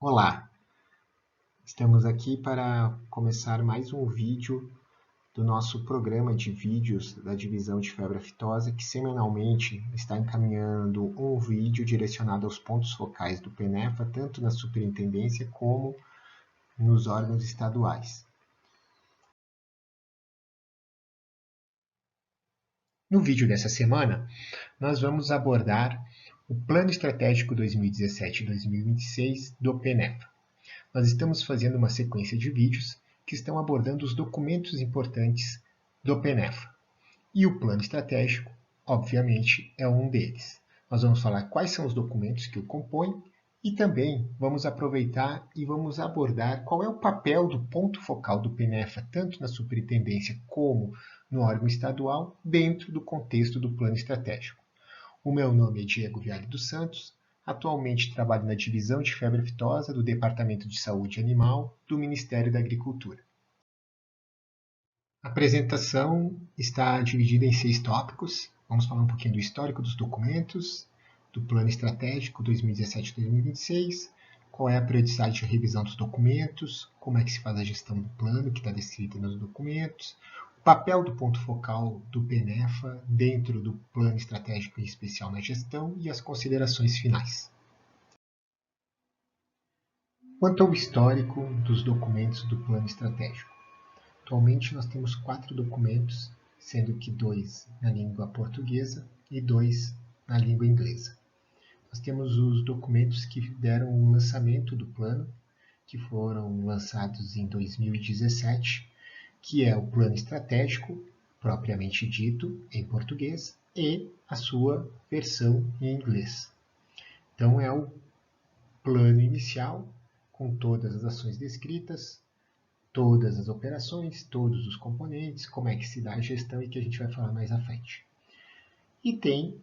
Olá, estamos aqui para começar mais um vídeo do nosso programa de vídeos da divisão de febre aftosa, que semanalmente está encaminhando um vídeo direcionado aos pontos focais do PENEFA, tanto na superintendência como nos órgãos estaduais. No vídeo dessa semana, nós vamos abordar o Plano Estratégico 2017-2026 do PENEFA. Nós estamos fazendo uma sequência de vídeos que estão abordando os documentos importantes do PENEFA. E o plano estratégico, obviamente, é um deles. Nós vamos falar quais são os documentos que o compõem e também vamos aproveitar e vamos abordar qual é o papel do ponto focal do PENEFA, tanto na superintendência como no órgão estadual, dentro do contexto do plano estratégico. O meu nome é Diego Viale dos Santos. Atualmente trabalho na divisão de febre aftosa do Departamento de Saúde Animal do Ministério da Agricultura. A apresentação está dividida em 6 tópicos. Vamos falar um pouquinho do histórico dos documentos, do Plano Estratégico 2017-2026, qual é a periodicidade de revisão dos documentos, como é que se faz a gestão do plano, que está descrita nos documentos, o papel do ponto focal do PENEFA dentro do Plano Estratégico em especial na gestão e as considerações finais. Quanto ao histórico dos documentos do Plano Estratégico, atualmente nós temos 4 documentos, sendo que 2 na língua portuguesa e 2 na língua inglesa. Nós temos os documentos que deram o lançamento do plano, que foram lançados em 2017, que é o Plano Estratégico, propriamente dito, em português, e a sua versão em inglês. Então é o plano inicial, com todas as ações descritas, todas as operações, todos os componentes, como é que se dá a gestão e que a gente vai falar mais à frente. E tem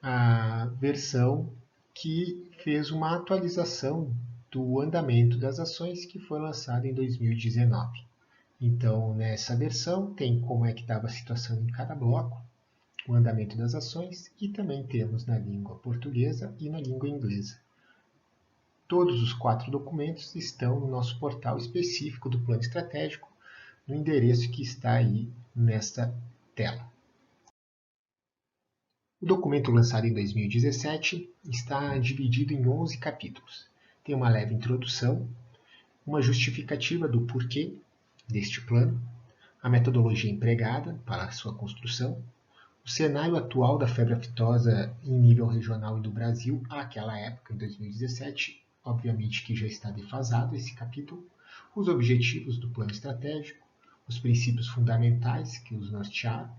a versão que fez uma atualização do andamento das ações que foi lançada em 2019. Então, nessa versão tem como é que estava a situação em cada bloco, o andamento das ações e também temos na língua portuguesa e na língua inglesa. Todos os 4 documentos estão no nosso portal específico do Plano Estratégico, no endereço que está aí nesta tela. O documento lançado em 2017 está dividido em 11 capítulos. Tem uma leve introdução, uma justificativa do porquê deste plano, a metodologia empregada para a sua construção, o cenário atual da febre aftosa em nível regional e do Brasil àquela época, em 2017, obviamente que já está defasado esse capítulo, os objetivos do plano estratégico, os princípios fundamentais que os nortearam,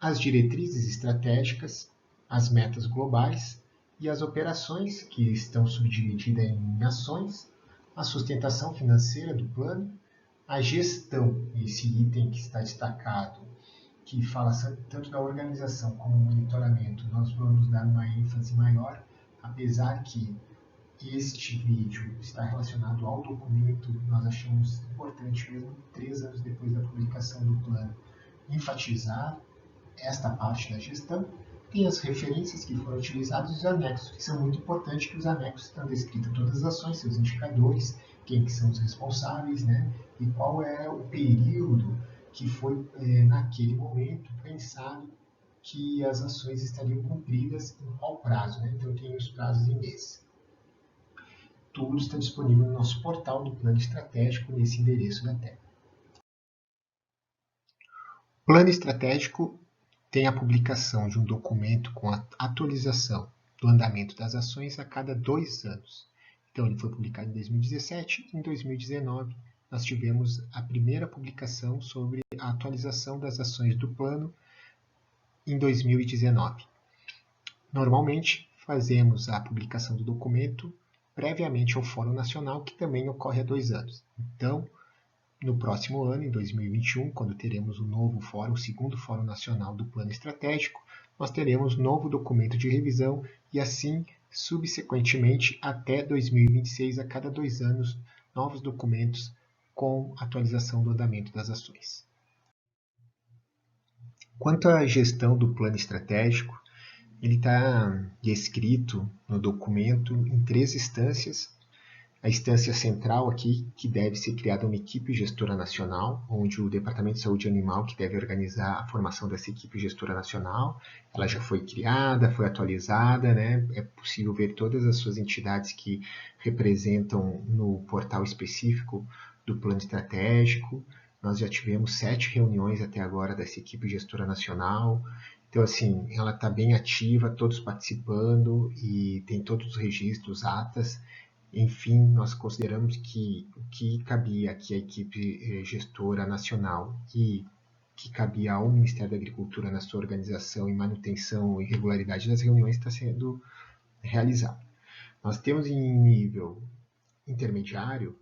as diretrizes estratégicas, as metas globais e as operações, que estão subdivididas em ações, a sustentação financeira do plano, a gestão, esse item que está destacado, que fala tanto da organização como do monitoramento, nós vamos dar uma ênfase maior, apesar que este vídeo está relacionado ao documento, nós achamos importante, mesmo 3 anos depois da publicação do plano, enfatizar esta parte da gestão. Tem as referências que foram utilizadas e os anexos, que são muito importantes, que os anexos estão descritos todas as ações, seus indicadores, quem que são os responsáveis, né? E qual é o período que foi, naquele momento, pensado que as ações estariam cumpridas em qual prazo, né? Então tem os prazos em meses. Tudo está disponível no nosso portal do Plano Estratégico, nesse endereço da tela. O Plano Estratégico tem a publicação de um documento com a atualização do andamento das ações a cada 2 anos. Então, ele foi publicado em 2017 e em 2019 nós tivemos a primeira publicação sobre a atualização das ações do plano em 2019. Normalmente, fazemos a publicação do documento previamente ao Fórum Nacional, que também ocorre há 2 anos. Então, no próximo ano, em 2021, quando teremos o novo fórum, o segundo Fórum Nacional do Plano Estratégico, nós teremos novo documento de revisão e assim, subsequentemente, até 2026, a cada 2 anos, novos documentos com atualização do andamento das ações. Quanto à gestão do plano estratégico, ele está descrito no documento em 3 instâncias, A instância central aqui, que deve ser criada uma equipe gestora nacional, onde o Departamento de Saúde Animal que deve organizar a formação dessa equipe gestora nacional, ela já foi criada, foi atualizada, né? É possível ver todas as suas entidades que representam no portal específico do plano estratégico. Nós já tivemos 7 reuniões até agora dessa equipe gestora nacional. Então, assim, ela está bem ativa, todos participando e tem todos os registros, atas. Enfim, nós consideramos que o que cabia aqui à equipe gestora nacional e que cabia ao Ministério da Agricultura na sua organização e manutenção e regularidade das reuniões está sendo realizado. Nós temos em nível intermediário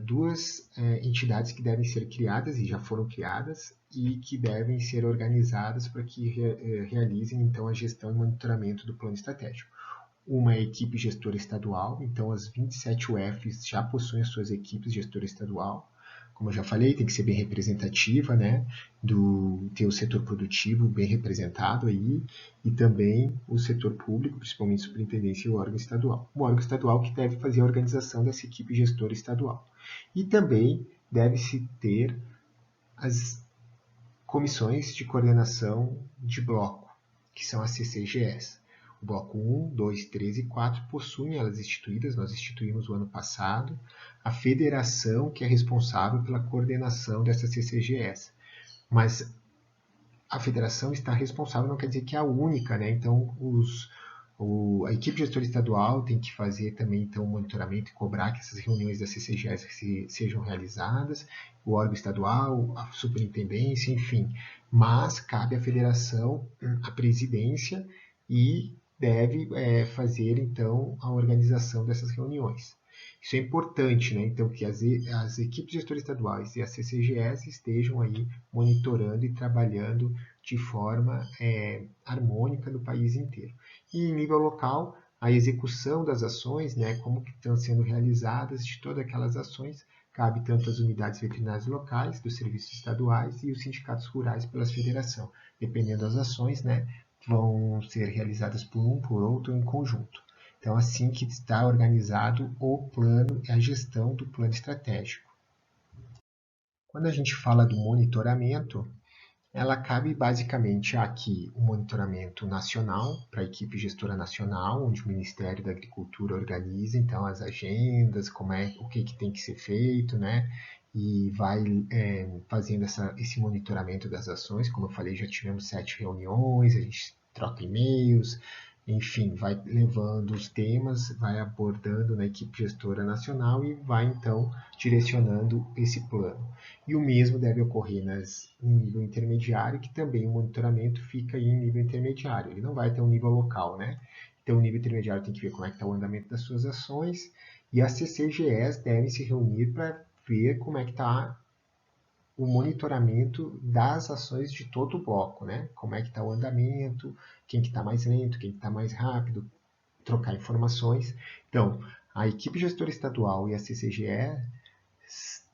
duas entidades que devem ser criadas e já foram criadas e que devem ser organizadas para que realizem então a gestão e monitoramento do plano estratégico. Uma é a equipe gestora estadual, então as 27 UFs já possuem as suas equipes gestora estadual. Como eu já falei, tem que ser bem representativa, né? Ter o setor produtivo bem representado aí e também o setor público, principalmente a superintendência e o órgão estadual. O órgão estadual que deve fazer a organização dessa equipe gestora estadual. E também deve-se ter as comissões de coordenação de bloco, que são as CCGS. O bloco 1, 2, 3 e 4 possuem elas instituídas, nós instituímos o ano passado, a federação que é responsável pela coordenação dessa CCGS. Mas a federação está responsável, não quer dizer que é a única, né? Então, a equipe gestora estadual tem que fazer também então, o monitoramento e cobrar que essas reuniões da CCGS sejam realizadas, o órgão estadual, a superintendência, enfim. Mas cabe à federação, a presidência e deve fazer então a organização dessas reuniões. Isso é importante, né? Então, que as equipes gestoras estaduais e as CCGS estejam aí monitorando e trabalhando de forma harmônica no país inteiro. E em nível local, a execução das ações, né, como que estão sendo realizadas de todas aquelas ações, cabe tanto às unidades veterinárias locais, dos serviços estaduais e os sindicatos rurais pelas federação. Dependendo das ações, né, vão ser realizadas por um, por outro, em conjunto. Então, assim que está organizado o plano e a gestão do plano estratégico. Quando a gente fala do monitoramento, ela cabe basicamente aqui o monitoramento nacional, para a equipe gestora nacional, onde o Ministério da Agricultura organiza então as agendas, o que tem que ser feito, né? E vai fazendo esse monitoramento das ações. Como eu falei, já tivemos 7 reuniões, a gente troca e-mails, enfim, vai levando os temas, vai abordando na equipe gestora nacional e vai então direcionando esse plano. E o mesmo deve ocorrer em nível intermediário, que também o monitoramento fica em nível intermediário. Ele não vai ter um nível local, né? Então, o nível intermediário tem que ver como é que está o andamento das suas ações e as CCGS devem se reunir para ver como é que está o monitoramento das ações de todo o bloco, né? Como é que está o andamento, quem que está mais lento, quem que está mais rápido, trocar informações. Então, a equipe gestora estadual e a CCGE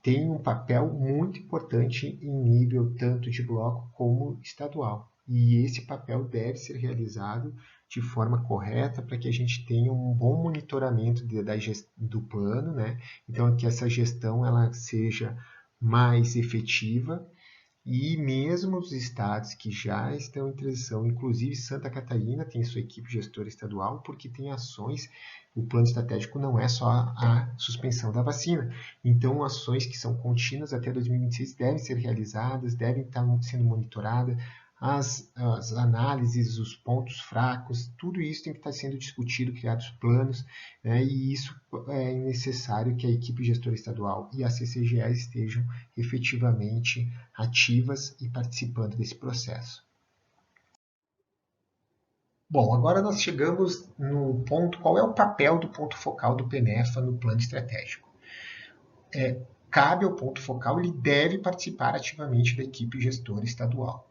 têm um papel muito importante em nível tanto de bloco como estadual. E esse papel deve ser realizado de forma correta para que a gente tenha um bom monitoramento do plano, né? Então, que essa gestão ela seja mais efetiva e mesmo os estados que já estão em transição, inclusive Santa Catarina tem sua equipe gestora estadual, porque tem ações, o plano estratégico não é só a suspensão da vacina. Então, ações que são contínuas até 2026 devem ser realizadas, devem estar sendo monitoradas, as análises, os pontos fracos, tudo isso tem que estar sendo discutido, criados planos, né, e isso é necessário que a equipe gestora estadual e a CCGE estejam efetivamente ativas e participando desse processo. Bom, agora nós chegamos no ponto, qual é o papel do ponto focal do PENEFA no plano estratégico? Cabe ao ponto focal, ele deve participar ativamente da equipe gestora estadual.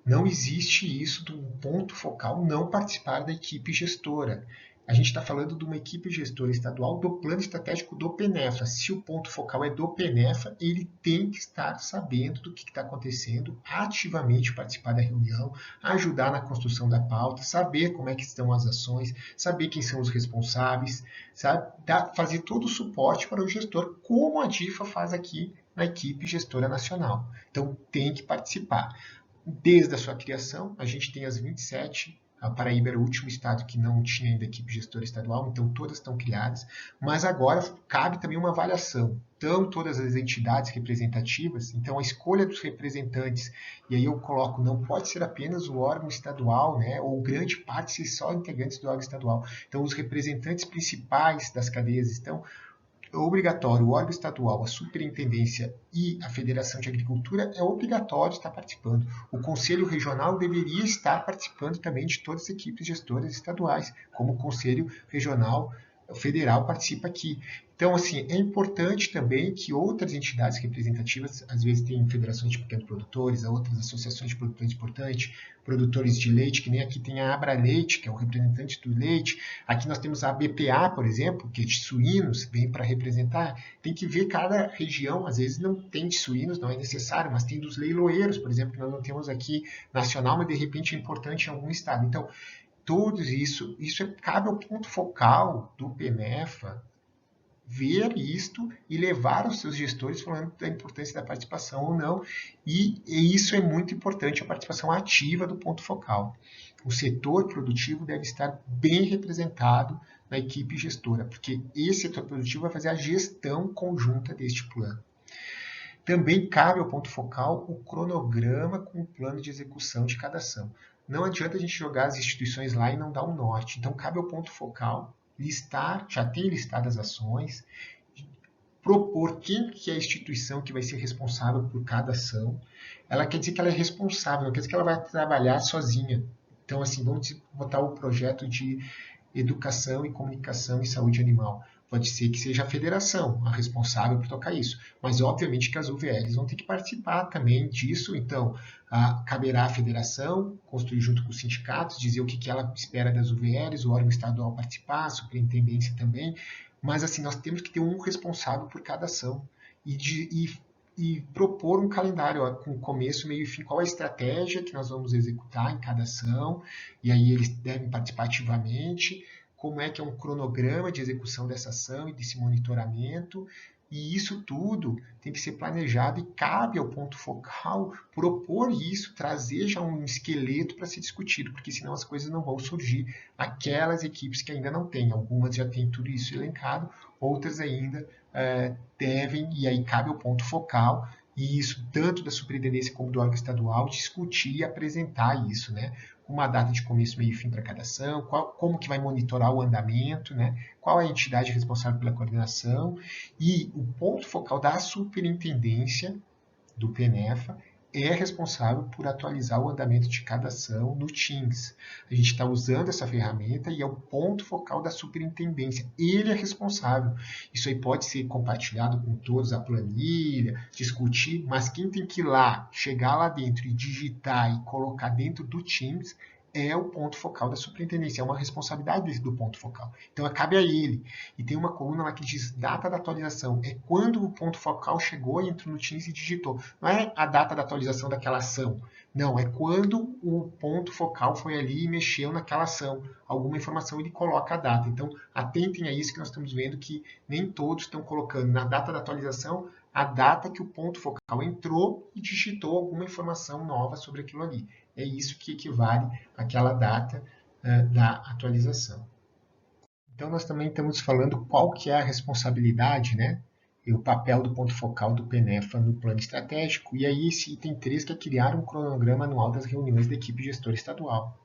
Não existe isso do ponto focal não participar da equipe gestora. A gente está falando de uma equipe gestora estadual do plano estratégico do PENEFA. Se o ponto focal é do PENEFA, ele tem que estar sabendo do que está acontecendo, ativamente participar da reunião, ajudar na construção da pauta, saber como é que estão as ações, saber quem são os responsáveis, sabe? Fazer todo o suporte para o gestor, como a DIFA faz aqui na equipe gestora nacional. Então, tem que participar. Desde a sua criação, a gente tem as 27. A Paraíba era o último estado que não tinha ainda equipe gestora estadual, então todas estão criadas. Mas agora cabe também uma avaliação. Então, todas as entidades representativas, então a escolha dos representantes, e aí eu coloco, não pode ser apenas o órgão estadual, né, ou grande parte ser só integrantes do órgão estadual. Então, os representantes principais das cadeias estão obrigatório, o órgão estadual, a superintendência e a Federação de Agricultura é obrigatório estar participando. O Conselho Regional deveria estar participando também de todas as equipes gestoras estaduais, como o Conselho Regional Federal participa aqui. Então, assim, é importante também que outras entidades representativas, às vezes tem federações de pequenos produtores, outras associações de produtores importantes, produtores de leite, que nem aqui tem a Abra Leite, que é o representante do leite. Aqui nós temos a BPA, por exemplo, que é de suínos, vem para representar. Tem que ver cada região, às vezes não tem de suínos, não é necessário, mas tem dos leiloeiros, por exemplo, que nós não temos aqui nacional, mas de repente é importante em algum estado. Então, tudo isso cabe ao ponto focal do PENEFA ver isto e levar os seus gestores falando da importância da participação ou não, e isso é muito importante, a participação ativa do ponto focal. O setor produtivo deve estar bem representado na equipe gestora, porque esse setor produtivo vai fazer a gestão conjunta deste plano. Também cabe ao ponto focal o cronograma com o plano de execução de cada ação. Não adianta a gente jogar as instituições lá e não dar um norte. Então, cabe ao ponto focal listar, já tem listado as ações, propor quem que é a instituição que vai ser responsável por cada ação. Ela quer dizer que ela é responsável, não quer dizer que ela vai trabalhar sozinha. Então, assim, vamos botar o projeto de educação e comunicação em saúde animal. Pode ser que seja a federação a responsável por tocar isso, mas obviamente que as UVLs vão ter que participar também disso, então caberá à federação construir junto com os sindicatos, dizer o que ela espera das UVLs, o órgão estadual participar, a superintendência também, mas assim, nós temos que ter um responsável por cada ação e propor um calendário ó, com começo, meio e fim, qual é a estratégia que nós vamos executar em cada ação, e aí eles devem participar ativamente, como é que é um cronograma de execução dessa ação e desse monitoramento, e isso tudo tem que ser planejado e cabe ao ponto focal propor isso, trazer já um esqueleto para ser discutido, porque senão as coisas não vão surgir. Aquelas equipes que ainda não têm, algumas já têm tudo isso elencado, outras ainda devem, e aí cabe ao ponto focal, e isso tanto da superintendência como do órgão estadual, discutir e apresentar isso, né? Uma data de começo, meio e fim para cada ação, como que vai monitorar o andamento, né? Qual é a entidade responsável pela coordenação e o ponto focal da superintendência do PENEFA é responsável por atualizar o andamento de cada ação no Teams. A gente está usando essa ferramenta e é o ponto focal da superintendência. Ele é responsável. Isso aí pode ser compartilhado com todos a planilha, discutir, mas quem tem que ir lá, chegar lá dentro e digitar e colocar dentro do Teams é o ponto focal da superintendência, é uma responsabilidade do ponto focal. Então, cabe a ele. E tem uma coluna lá que diz data da atualização. É quando o ponto focal chegou, entrou no Teams e digitou. Não é a data da atualização daquela ação. Não, é quando o ponto focal foi ali e mexeu naquela ação. Alguma informação ele coloca a data. Então, atentem a isso que nós estamos vendo que nem todos estão colocando na data da atualização a data que o ponto focal entrou e digitou alguma informação nova sobre aquilo ali. É isso que equivale àquela data da atualização. Então, nós também estamos falando qual que é a responsabilidade, né? E o papel do ponto focal do PENEFA no plano estratégico. E aí, esse item 3, que é criar um cronograma anual das reuniões da equipe gestora estadual.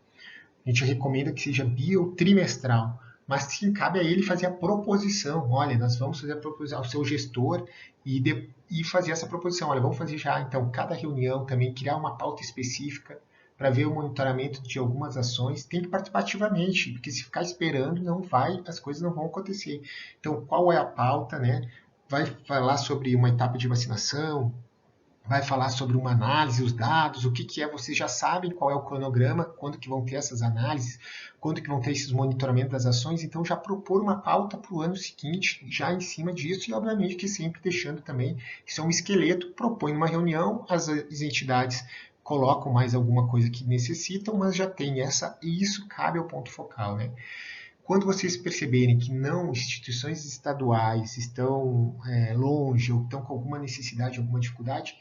A gente recomenda que seja bi ou trimestral, mas sim, cabe a ele fazer a proposição. Olha, nós vamos fazer a proposição ao seu gestor e fazer essa proposição. Olha, vamos fazer já, então, cada reunião também, criar uma pauta específica para ver o monitoramento de algumas ações, tem que participar ativamente, porque se ficar esperando, não vai, as coisas não vão acontecer. Então, qual é a pauta, né? Vai falar sobre uma etapa de vacinação, vai falar sobre uma análise, os dados, o que, que é, vocês já sabem qual é o cronograma, quando que vão ter essas análises, quando que vão ter esses monitoramentos das ações, então já propor uma pauta para o ano seguinte, já em cima disso, e obviamente que sempre deixando também, isso é um esqueleto, propõe uma reunião, as entidades colocam mais alguma coisa que necessitam, mas já tem essa, e isso cabe ao ponto focal, né? Quando vocês perceberem que não instituições estaduais estão longe ou estão com alguma necessidade, alguma dificuldade,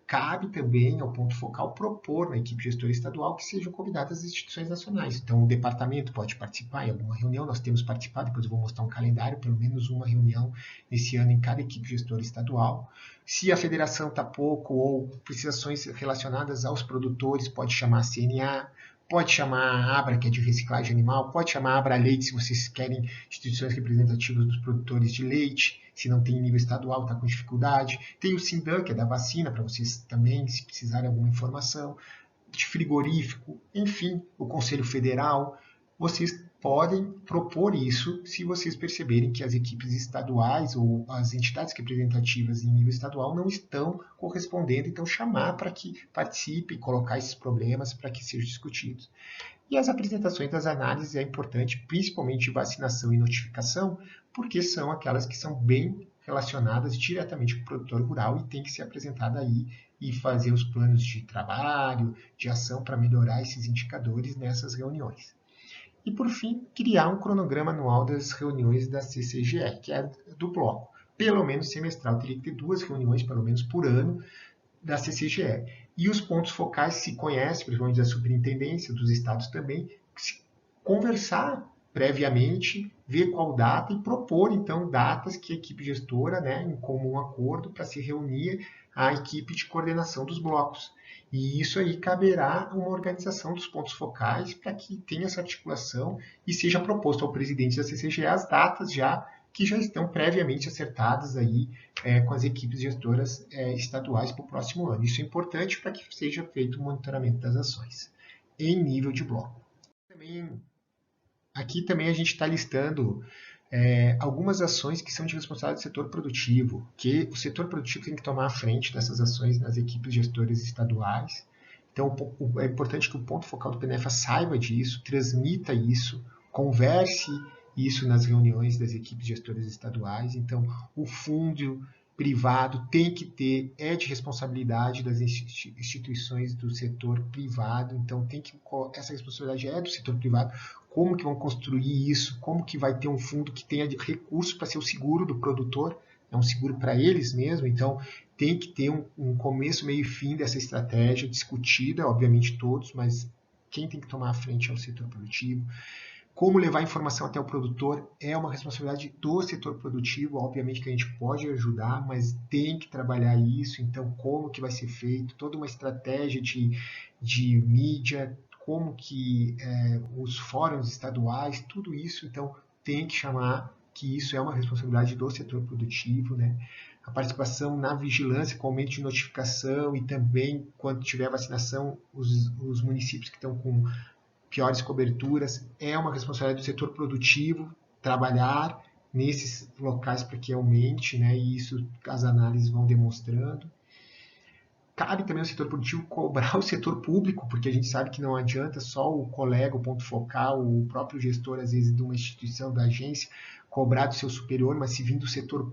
cabe também ao ponto focal propor na equipe gestora estadual que sejam convidadas as instituições nacionais. Então, o departamento pode participar em alguma reunião, nós temos participado, depois eu vou mostrar um calendário, pelo menos uma reunião nesse ano em cada equipe gestora estadual. Se a federação está pouco ou precisações relacionadas aos produtores, pode chamar a CNA, pode chamar a Abra, que é de reciclagem animal, pode chamar a Abra Leite, se vocês querem instituições representativas dos produtores de leite, se não tem nível estadual, está com dificuldade. Tem o Sindan, que é da vacina, para vocês também, se precisarem alguma informação, de frigorífico, enfim, o Conselho Federal. Vocês podem propor isso se vocês perceberem que as equipes estaduais ou as entidades representativas em nível estadual não estão correspondendo, então chamar para que participe, colocar esses problemas para que sejam discutidos. E as apresentações das análises é importante, principalmente vacinação e notificação, porque são aquelas que são bem relacionadas diretamente com o produtor rural e tem que ser apresentada aí e fazer os planos de trabalho, de ação para melhorar esses indicadores nessas reuniões. E, por fim, criar um cronograma anual das reuniões da CCGE, que é do bloco. Pelo menos semestral, teria que ter 2 reuniões, pelo menos por ano, da CCGE. E os pontos focais se conhecem, principalmente da superintendência, dos estados também, conversar previamente, ver qual data e propor, então, datas que a equipe gestora, né, em comum acordo, para se reunir a equipe de coordenação dos blocos. E isso aí caberá uma organização dos pontos focais para que tenha essa articulação e seja proposto ao presidente da CCGE as datas já que já estão previamente acertadas aí com as equipes gestoras estaduais para o próximo ano. Isso é importante para que seja feito o monitoramento das ações em nível de bloco. Aqui também a gente está listando algumas ações que são de responsabilidade do setor produtivo, que o setor produtivo tem que tomar a frente dessas ações nas equipes gestoras estaduais. Então, é importante que o ponto focal do PNEFA saiba disso, transmita isso, converse isso nas reuniões das equipes gestoras estaduais. Então, o fundo privado tem que ter, é de responsabilidade das instituições do setor privado, então essa responsabilidade é do setor privado. Como que vão construir isso, como que vai ter um fundo que tenha recursos para ser o seguro do produtor, é um seguro para eles mesmo, então tem que ter um começo, meio e fim dessa estratégia discutida, obviamente todos, mas quem tem que tomar a frente é o setor produtivo. Como levar informação até o produtor é uma responsabilidade do setor produtivo, obviamente que a gente pode ajudar, mas tem que trabalhar isso, então como que vai ser feito, toda uma estratégia de mídia, como que os fóruns estaduais, tudo isso, então tem que chamar que isso é uma responsabilidade do setor produtivo, né? A participação na vigilância com aumento de notificação e também, quando tiver vacinação, os municípios que estão com piores coberturas, é uma responsabilidade do setor produtivo trabalhar nesses locais para que aumente, né? E isso as análises vão demonstrando. Cabe também ao setor produtivo cobrar o setor público, porque a gente sabe que não adianta só o colega, o ponto focal, o próprio gestor, às vezes, de uma instituição, da agência, cobrar do seu superior, mas se vir do setor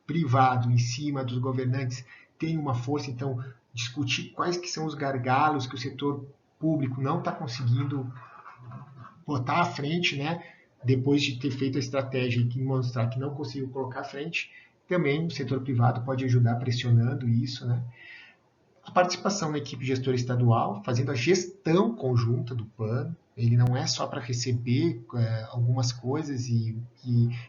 privado, em cima dos governantes, tem uma força, então, discutir quais que são os gargalos que o setor público não está conseguindo botar à frente, né? Depois de ter feito a estratégia e mostrar que não conseguiu colocar à frente, também o setor privado pode ajudar pressionando isso, né? A participação na equipe gestora estadual, fazendo a gestão conjunta do plano, ele não é só para receber algumas coisas e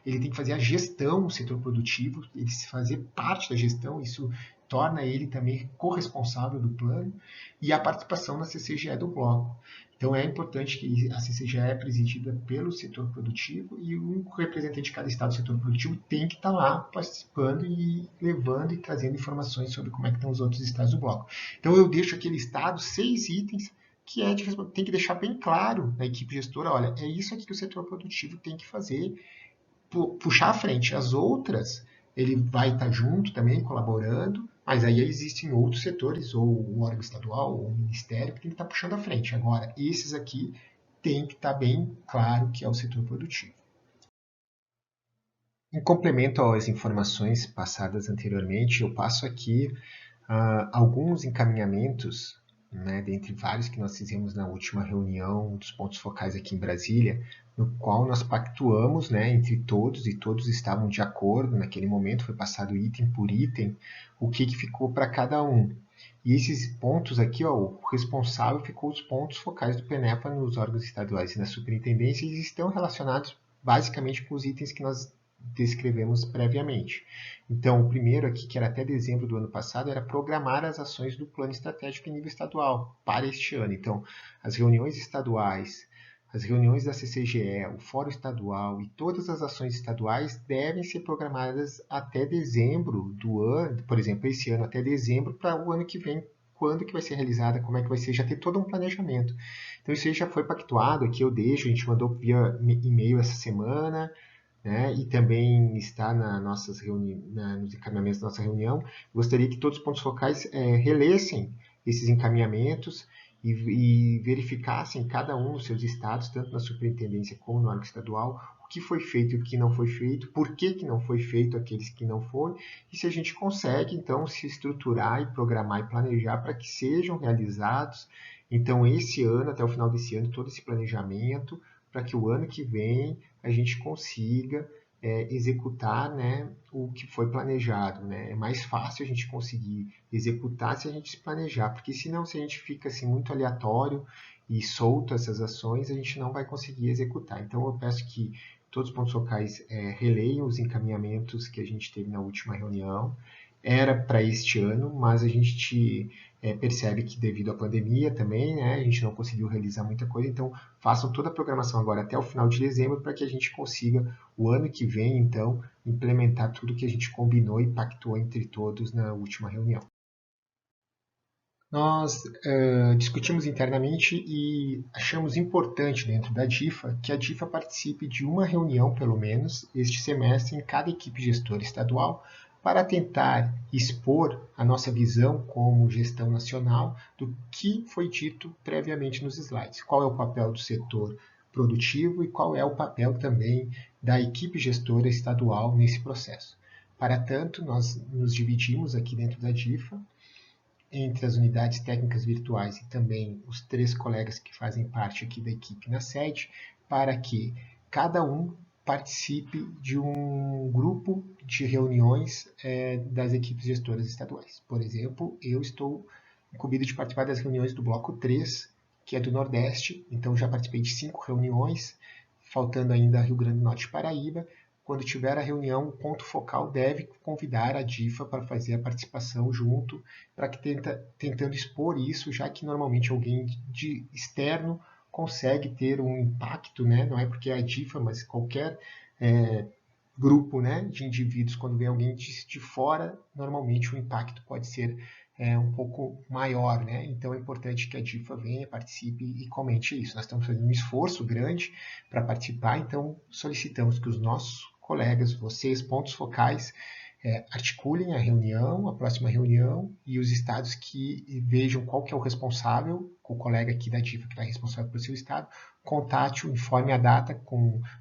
ele tem que fazer a gestão do setor produtivo, ele fazer parte da gestão, isso torna ele também corresponsável do plano, e a participação na CCGE do bloco. Então é importante que a CCGE é presidida pelo setor produtivo e um representante de cada estado do setor produtivo tem que estar lá participando e levando e trazendo informações sobre como é que estão os outros estados do bloco. Então eu deixo aqui listado 6 itens que tem que deixar bem claro na equipe gestora, olha, é isso aqui que o setor produtivo tem que fazer, puxar à frente. As outras, ele vai estar junto também, colaborando, Mas aí existem outros setores, ou o órgão estadual, ou o ministério, que tem que estar puxando à frente. Agora, esses aqui tem que estar bem claro que é o setor produtivo. Em complemento às informações passadas anteriormente, eu passo aqui alguns encaminhamentos, né, dentre vários que nós fizemos na última reunião dos pontos focais aqui em Brasília, no qual nós pactuamos, né, entre todos, e todos estavam de acordo naquele momento, foi passado item por item, o que ficou para cada um. E esses pontos aqui, ó, o responsável ficou os pontos focais do PENEPA nos órgãos estaduais e na superintendência, e estão relacionados basicamente com os itens que nós descrevemos previamente. Então, o primeiro aqui, que era até dezembro do ano passado, era programar as ações do plano estratégico em nível estadual para este ano. Então, as reuniões estaduais, as reuniões da CCGE, o Fórum Estadual e todas as ações estaduais devem ser programadas até dezembro do ano, por exemplo, esse ano até dezembro, para o ano que vem, quando que vai ser realizada, como é que vai ser, já ter todo um planejamento. Então, isso aí já foi pactuado, aqui eu deixo, a gente mandou via e-mail essa semana, né, e também está nos encaminhamentos da nossa reunião. Gostaria que todos os pontos focais relessem esses encaminhamentos e verificassem cada um dos seus estados, tanto na superintendência como no órgão estadual, o que foi feito e o que não foi feito, por que não foi feito aqueles que não foram, e se a gente consegue, então, se estruturar e programar e planejar para que sejam realizados, então, esse ano, até o final desse ano, todo esse planejamento, para que o ano que vem a gente consiga executar, né, o que foi planejado, né? É mais fácil a gente conseguir executar se a gente se planejar, porque senão, se a gente fica assim muito aleatório e solto essas ações, a gente não vai conseguir executar. Então, eu peço que todos os pontos focais releiam os encaminhamentos que a gente teve na última reunião. Era para este ano, mas a gente percebe que devido à pandemia também, né, a gente não conseguiu realizar muita coisa, então façam toda a programação agora até o final de dezembro para que a gente consiga, o ano que vem, então, implementar tudo que a gente combinou e pactuou entre todos na última reunião. Nós discutimos internamente e achamos importante dentro da DIFA que a DIFA participe de uma reunião, pelo menos, este semestre em cada equipe gestora estadual para tentar expor a nossa visão como gestão nacional do que foi dito previamente nos slides. Qual é o papel do setor produtivo e qual é o papel também da equipe gestora estadual nesse processo. Para tanto, nós nos dividimos aqui dentro da DIFA entre as unidades técnicas virtuais e também os 3 colegas que fazem parte aqui da equipe na sede, para que cada um participe de um grupo de reuniões das equipes gestoras estaduais. Por exemplo, eu estou incumbido de participar das reuniões do bloco 3, que é do Nordeste, então já participei de 5 reuniões, faltando ainda Rio Grande do Norte e Paraíba. Quando tiver a reunião, o ponto focal deve convidar a DIFA para fazer a participação junto, para que tentando expor isso, já que normalmente alguém de externo consegue ter um impacto, né? Não é porque é a DIFA, mas qualquer grupo, né, de indivíduos, quando vem alguém de fora, normalmente o impacto pode ser um pouco maior, né? Então é importante que a DIFA venha, participe e comente isso. Nós estamos fazendo um esforço grande para participar, então solicitamos que os nossos colegas, vocês, pontos focais, articulem a reunião, a próxima reunião, e os estados que vejam qual que é o responsável, o colega aqui da DIFA que está responsável pelo seu estado, contate-o, informe a data,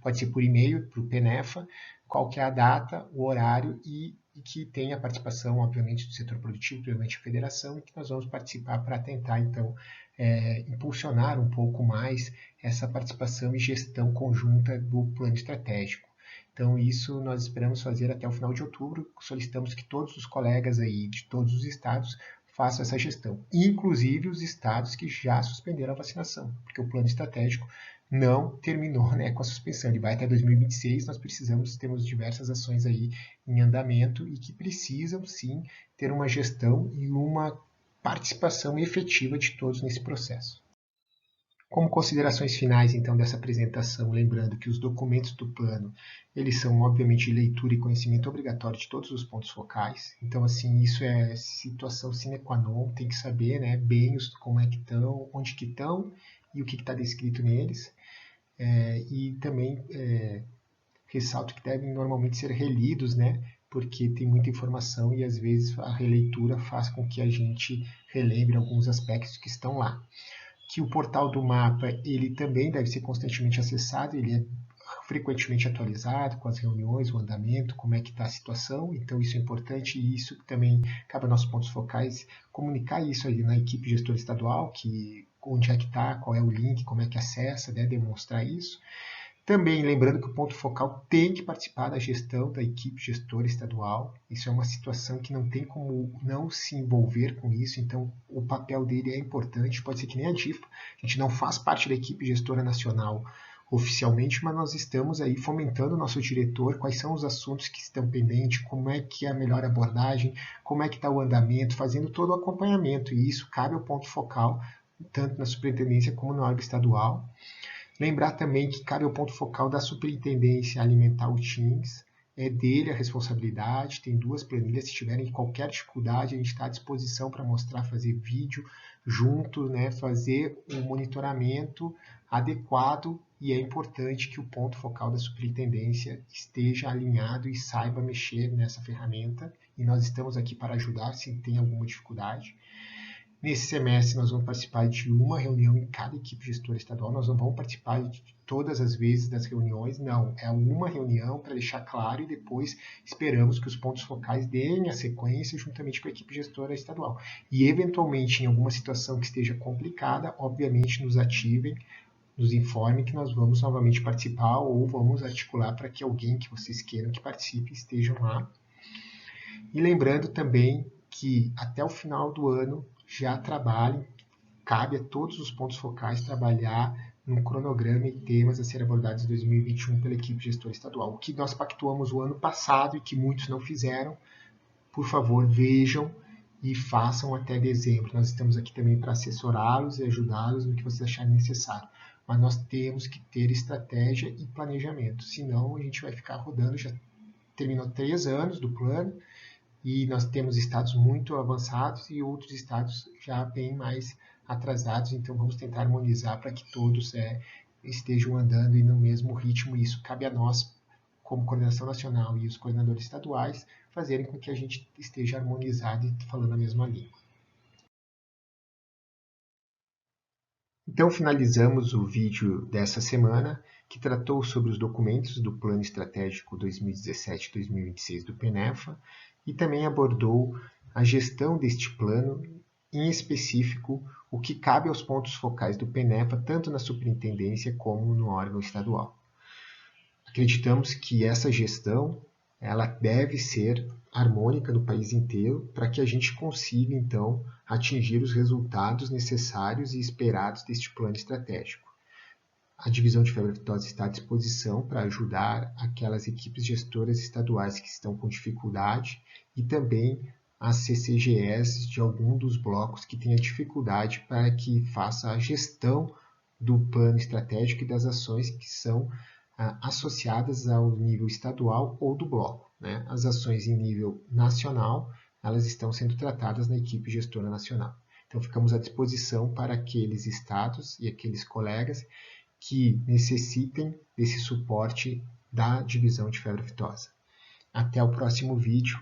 pode ser por e-mail, para o PENEFA, qual que é a data, o horário e que tenha a participação, obviamente, do setor produtivo, obviamente a federação, e que nós vamos participar para tentar, então, impulsionar um pouco mais essa participação e gestão conjunta do plano estratégico. Então, isso nós esperamos fazer até o final de outubro. Solicitamos que todos os colegas aí de todos os estados façam essa gestão, inclusive os estados que já suspenderam a vacinação, porque o plano estratégico não terminou, né, com a suspensão. Ele vai até 2026, nós temos diversas ações aí em andamento e que precisam, sim, ter uma gestão e uma participação efetiva de todos nesse processo. Como considerações finais, então, dessa apresentação, lembrando que os documentos do plano, eles são, obviamente, de leitura e conhecimento obrigatório de todos os pontos focais. Então, assim, isso é situação sine qua non, tem que saber, né, bem como é que estão, onde que estão e o que está descrito neles. E também ressalto que devem normalmente ser relidos, né, porque tem muita informação e às vezes a releitura faz com que a gente relembre alguns aspectos que estão lá. Que o portal do mapa ele também deve ser constantemente acessado, ele é frequentemente atualizado com as reuniões, o andamento, como é que está a situação, então isso é importante e isso também cabe aos nossos pontos focais, comunicar isso aí na equipe gestora estadual, que onde é que está, qual é o link, como é que acessa, né, demonstrar isso. Também lembrando que o ponto focal tem que participar da gestão da equipe gestora estadual. Isso é uma situação que não tem como não se envolver com isso, então o papel dele é importante. Pode ser que nem a DIFA, a gente não faz parte da equipe gestora nacional oficialmente, mas nós estamos aí fomentando o nosso diretor, quais são os assuntos que estão pendentes, como é que é a melhor abordagem, como é que está o andamento, fazendo todo o acompanhamento, e isso cabe ao ponto focal, tanto na superintendência como no órgão estadual. Lembrar também que cabe ao ponto focal da superintendência alimentar o Teams, é dele a responsabilidade, tem 2 planilhas, se tiverem qualquer dificuldade, a gente está à disposição para mostrar, fazer vídeo junto, né, fazer o monitoramento adequado e é importante que o ponto focal da superintendência esteja alinhado e saiba mexer nessa ferramenta e nós estamos aqui para ajudar se tem alguma dificuldade. Nesse semestre, nós vamos participar de uma reunião em cada equipe gestora estadual. Nós não vamos participar de todas as vezes das reuniões, não. É uma reunião para deixar claro e depois esperamos que os pontos focais deem a sequência juntamente com a equipe gestora estadual. E, eventualmente, em alguma situação que esteja complicada, obviamente nos ativem, nos informem que nós vamos novamente participar ou vamos articular para que alguém que vocês queiram que participe estejam lá. E lembrando também que até o final do ano já trabalhem, cabe a todos os pontos focais trabalhar num cronograma e temas a ser abordados em 2021 pela equipe gestora estadual. O que nós pactuamos o ano passado e que muitos não fizeram, por favor, vejam e façam até dezembro. Nós estamos aqui também para assessorá-los e ajudá-los no que vocês acharem necessário. Mas nós temos que ter estratégia e planejamento, senão a gente vai ficar rodando, já terminou 3 anos do plano, e nós temos estados muito avançados e outros estados já bem mais atrasados, então vamos tentar harmonizar para que todos estejam andando e no mesmo ritmo, e isso cabe a nós, como coordenação nacional e os coordenadores estaduais, fazerem com que a gente esteja harmonizado e falando a mesma língua. Então finalizamos o vídeo dessa semana, que tratou sobre os documentos do Plano Estratégico 2017-2026 do PENEFA, e também abordou a gestão deste plano, em específico, o que cabe aos pontos focais do PENEFA, tanto na superintendência como no órgão estadual. Acreditamos que essa gestão ela deve ser harmônica no país inteiro para que a gente consiga, então, atingir os resultados necessários e esperados deste plano estratégico. A divisão de febre aftosa está à disposição para ajudar aquelas equipes gestoras estaduais que estão com dificuldade e também as CCGS de algum dos blocos que tenha dificuldade para que faça a gestão do plano estratégico e das ações que são associadas ao nível estadual ou do bloco, né? As ações em nível nacional, elas estão sendo tratadas na equipe gestora nacional. Então, ficamos à disposição para aqueles estados e aqueles colegas que necessitem desse suporte da divisão de febre aftosa. Até o próximo vídeo.